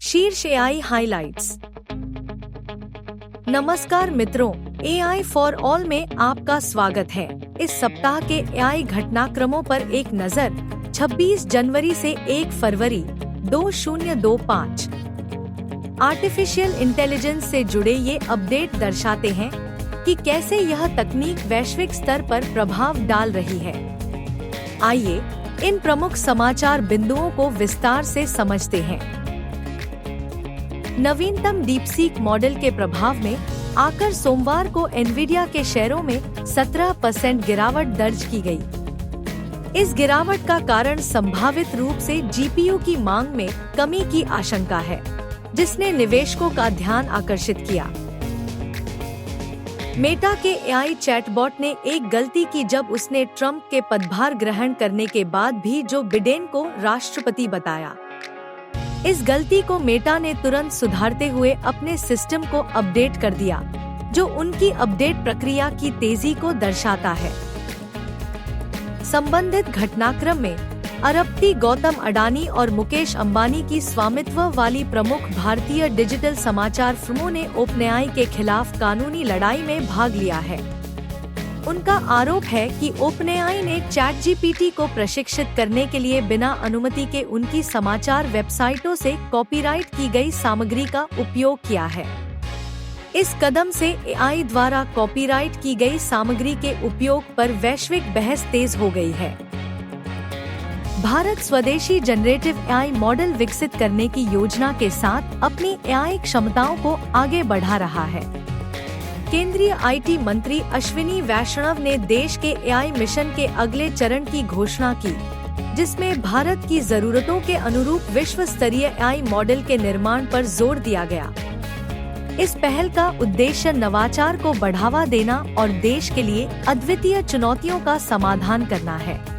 शीर्ष AI highlights. नमस्कार मित्रों, एआई फॉर ऑल में आपका स्वागत है। इस सप्ताह के एआई घटनाक्रमों पर एक नजर 26 जनवरी से 1 फरवरी 2025। आर्टिफिशियल इंटेलिजेंस से जुड़े ये अपडेट दर्शाते हैं कि कैसे यह तकनीक वैश्विक स्तर पर प्रभाव डाल रही है। आइए इन प्रमुख समाचार बिंदुओं को विस्तार से समझते हैं। नवीनतम डीपसीक मॉडल के प्रभाव में आकर सोमवार को एनवीडिया के शेयरों में 17% गिरावट दर्ज की गई। इस गिरावट का कारण संभावित रूप से जीपीयू की मांग में कमी की आशंका है, जिसने निवेशकों का ध्यान आकर्षित किया। मेटा के एआई चैटबॉट ने एक गलती की जब उसने ट्रंप के पदभार ग्रहण करने के बाद भी जो बिडेन को राष्ट्रपति बताया। इस गलती को मेटा ने तुरंत सुधारते हुए अपने सिस्टम को अपडेट कर दिया, जो उनकी अपडेट प्रक्रिया की तेजी को दर्शाता है। संबंधित घटनाक्रम में अरबपति गौतम अडानी और मुकेश अंबानी की स्वामित्व वाली प्रमुख भारतीय डिजिटल समाचार फर्मों ने ओपनएआई के खिलाफ कानूनी लड़ाई में भाग लिया है। उनका आरोप है कि ओपनएआई ने चैटजीपीटी को प्रशिक्षित करने के लिए बिना अनुमति के उनकी समाचार वेबसाइटों से कॉपीराइट की गई सामग्री का उपयोग किया है। इस कदम से एआई द्वारा कॉपीराइट की गई सामग्री के उपयोग पर वैश्विक बहस तेज हो गई है। भारत स्वदेशी जनरेटिव एआई मॉडल विकसित करने की योजना के साथ अपनी एआई क्षमताओं को आगे बढ़ा रहा है। केंद्रीय आईटी मंत्री अश्विनी वैष्णव ने देश के एआई मिशन के अगले चरण की घोषणा की, जिसमें भारत की जरूरतों के अनुरूप विश्व स्तरीय एआई मॉडल के निर्माण पर जोर दिया गया। इस पहल का उद्देश्य नवाचार को बढ़ावा देना और देश के लिए अद्वितीय चुनौतियों का समाधान करना है।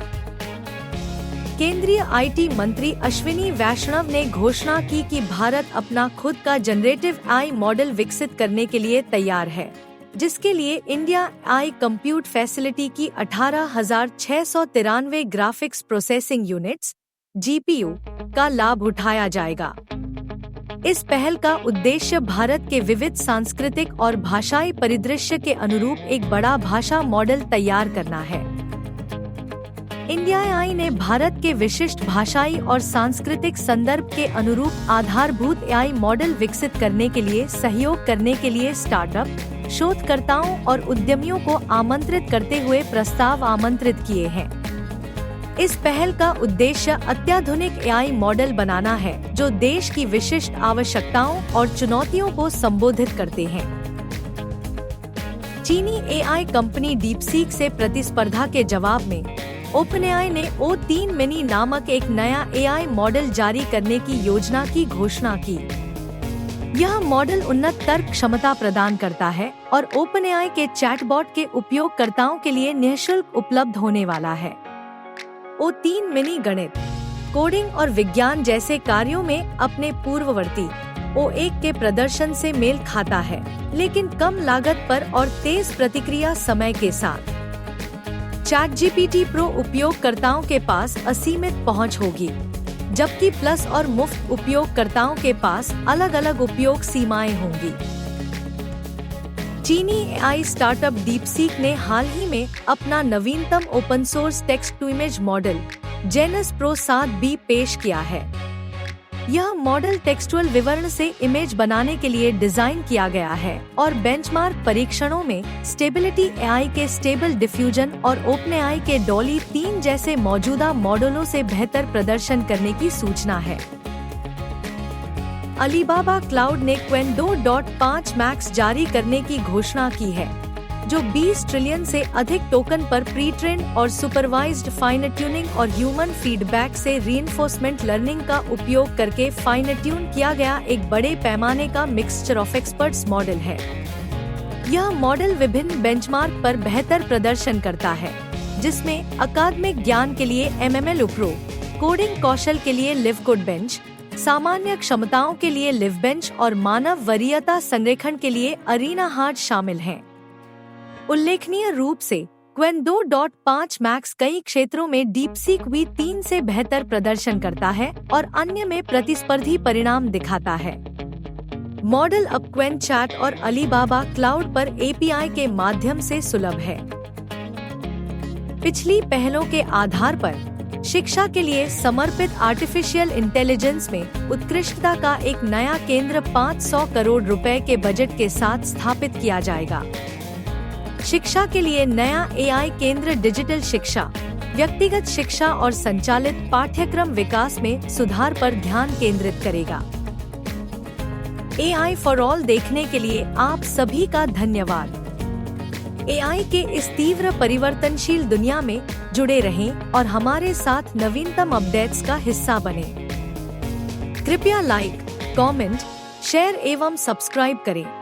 केंद्रीय आईटी मंत्री अश्विनी वैष्णव ने घोषणा की कि भारत अपना खुद का जनरेटिव एआई मॉडल विकसित करने के लिए तैयार है, जिसके लिए इंडिया एआई कंप्यूट फैसिलिटी की 18,693 ग्राफिक्स प्रोसेसिंग यूनिट्स (जीपीयू) का लाभ उठाया जाएगा। इस पहल का उद्देश्य भारत के विविध सांस्कृतिक और भाषाई परिदृश्य के अनुरूप एक बड़ा भाषा मॉडल तैयार करना है। इंडिया एआई ने भारत के विशिष्ट भाषाई और सांस्कृतिक संदर्भ के अनुरूप आधारभूत एआई मॉडल विकसित करने के लिए सहयोग करने के लिए स्टार्टअप, शोधकर्ताओं और उद्यमियों को आमंत्रित करते हुए प्रस्ताव आमंत्रित किए हैं। इस पहल का उद्देश्य अत्याधुनिक एआई मॉडल बनाना है, जो देश की विशिष्ट आवश्यकताओं और चुनौतियों को संबोधित करते हैं। चीनी एआई कंपनी डीपसीक से प्रतिस्पर्धा के जवाब में ओपनएआई ने O3 मिनी नामक एक नया एआई मॉडल जारी करने की योजना की घोषणा की। यह मॉडल उन्नत तर्क क्षमता प्रदान करता है और ओपनएआई के चैटबॉट के उपयोगकर्ताओं के लिए निःशुल्क उपलब्ध होने वाला है। O3 मिनी गणित, कोडिंग और विज्ञान जैसे कार्यों में अपने पूर्ववर्ती O1 के प्रदर्शन से मेल खाता है, लेकिन कम लागत पर और तेज प्रतिक्रिया समय के साथ। चैटजीपीटी प्रो उपयोगकर्ताओं के पास असीमित पहुंच होगी, जबकि प्लस और मुफ्त उपयोगकर्ताओं के पास अलग अलग उपयोग सीमाएं होंगी। चीनी एआई स्टार्टअप डीपसीक ने हाल ही में अपना नवीनतम open source text to image model Janus pro 7B पेश किया है। यह मॉडल टेक्सचुअल विवरण से इमेज बनाने के लिए डिजाइन किया गया है और बेंचमार्क परीक्षणों में स्टेबिलिटी एआई के स्टेबल डिफ्यूजन और ओपनएआई के डॉली 3 जैसे मौजूदा मॉडलों से बेहतर प्रदर्शन करने की सूचना है। अलीबाबा क्लाउड ने क्वेन 2.5 मैक्स जारी करने की घोषणा की है, जो 20 ट्रिलियन से अधिक टोकन पर प्री ट्रेन्ड और सुपरवाइज्ड फाइन ट्यूनिंग और ह्यूमन फीडबैक से रीइंफोर्समेंट लर्निंग का उपयोग करके फाइन ट्यून किया गया एक बड़े पैमाने का मिक्सचर ऑफ एक्सपर्ट्स मॉडल है। यह मॉडल विभिन्न बेंचमार्क पर बेहतर प्रदर्शन करता है, जिसमें अकादमिक ज्ञान के लिए MML प्रो, कोडिंग कौशल के लिए लिवकोडबेंच, सामान्य क्षमताओं के लिए लिवबेंच और मानव वरीयता संरेखण के लिए अरीना हार्ट शामिल हैं। उल्लेखनीय रूप से क्वेन 2.5 मैक्स कई क्षेत्रों में डीपसीक V3 से बेहतर प्रदर्शन करता है और अन्य में प्रतिस्पर्धी परिणाम दिखाता है। मॉडल अब क्वेन चैट और अलीबाबा क्लाउड पर API के माध्यम से सुलभ है। पिछली पहलों के आधार पर शिक्षा के लिए समर्पित आर्टिफिशियल इंटेलिजेंस में उत्कृष्टता का एक नया केंद्र 500 करोड़ रुपए के बजट के साथ स्थापित किया जाएगा। शिक्षा के लिए नया AI केंद्र डिजिटल शिक्षा, व्यक्तिगत शिक्षा और संचालित पाठ्यक्रम विकास में सुधार पर ध्यान केंद्रित करेगा। AI फॉर ऑल देखने के लिए आप सभी का धन्यवाद। AI के इस तीव्र परिवर्तनशील दुनिया में जुड़े रहें और हमारे साथ नवीनतम अपडेट्स का हिस्सा बनें। कृपया लाइक, कमेंट, शेयर एवं सब्सक्राइब करें।